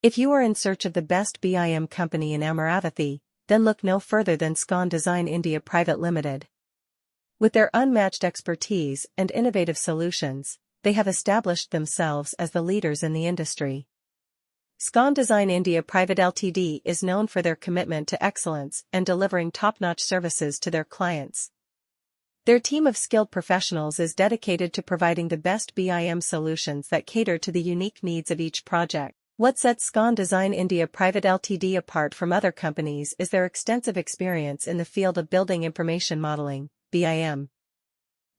If you are in search of the best BIM company in Amaravathi, then look no further than Scon Design India Pvt Ltd. With their unmatched expertise and innovative solutions, they have established themselves as the leaders in the industry. Scon Design India Pvt Ltd is known for their commitment to excellence and delivering top-notch services to their clients. Their team of skilled professionals is dedicated to providing the best BIM solutions that cater to the unique needs of each project. What sets Scon Design India Pvt Ltd apart from other companies is their extensive experience in the field of building information modeling, BIM.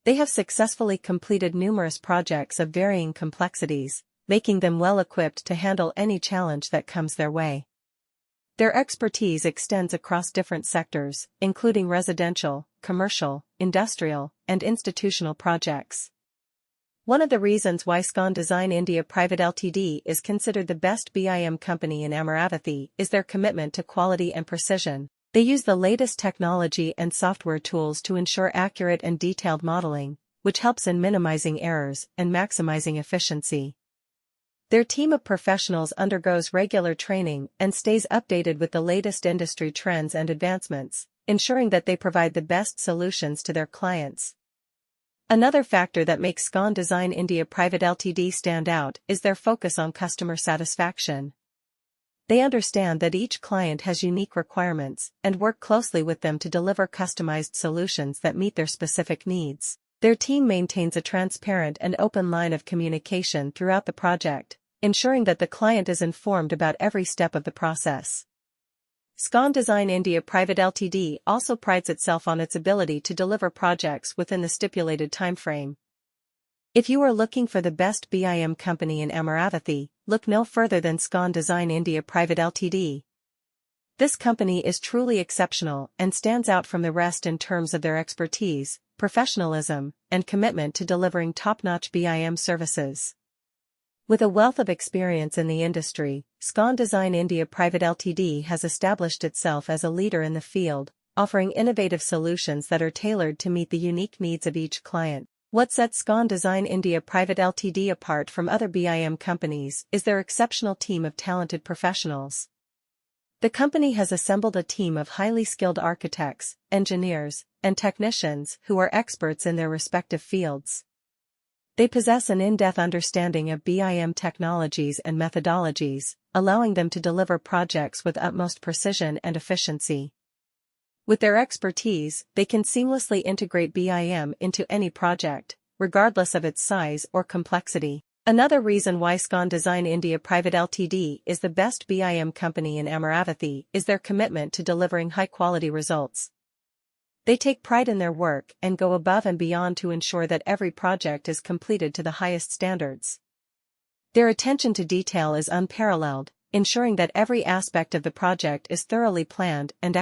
They have successfully completed numerous projects of varying complexities, making them well equipped to handle any challenge that comes their way. Their expertise extends across different sectors, including residential, commercial, industrial, and institutional projects. One of the reasons why Scon Design India Pvt Ltd is considered the best BIM company in Amaravathi is their commitment to quality and precision. They use the latest technology and software tools to ensure accurate and detailed modeling, which helps in minimizing errors and maximizing efficiency. Their team of professionals undergoes regular training and stays updated with the latest industry trends and advancements, ensuring that they provide the best solutions to their clients. Another factor that makes Scon Design India Pvt Ltd stand out is their focus on customer satisfaction. They understand that each client has unique requirements and work closely with them to deliver customized solutions that meet their specific needs. Their team maintains a transparent and open line of communication throughout the project, ensuring that the client is informed about every step of the process. Scon Design India Pvt Ltd also prides itself on its ability to deliver projects within the stipulated timeframe. If you are looking for the best BIM company in Amaravathi, look no further than Scon Design India Pvt Ltd. This company is truly exceptional and stands out from the rest in terms of their expertise, professionalism, and commitment to delivering top-notch BIM services. With a wealth of experience in the industry, Scon Design India Pvt Ltd has established itself as a leader in the field, offering innovative solutions that are tailored to meet the unique needs of each client. What sets Scon Design India Pvt Ltd apart from other BIM companies is their exceptional team of talented professionals. The company has assembled a team of highly skilled architects, engineers, and technicians who are experts in their respective fields. They possess an in-depth understanding of BIM technologies and methodologies, allowing them to deliver projects with utmost precision and efficiency. With their expertise, they can seamlessly integrate BIM into any project, regardless of its size or complexity. Another reason why Scon Design India Pvt Ltd is the best BIM company in Amaravathi is their commitment to delivering high-quality results. They take pride in their work and go above and beyond to ensure that every project is completed to the highest standards. Their attention to detail is unparalleled, ensuring that every aspect of the project is thoroughly planned and executed.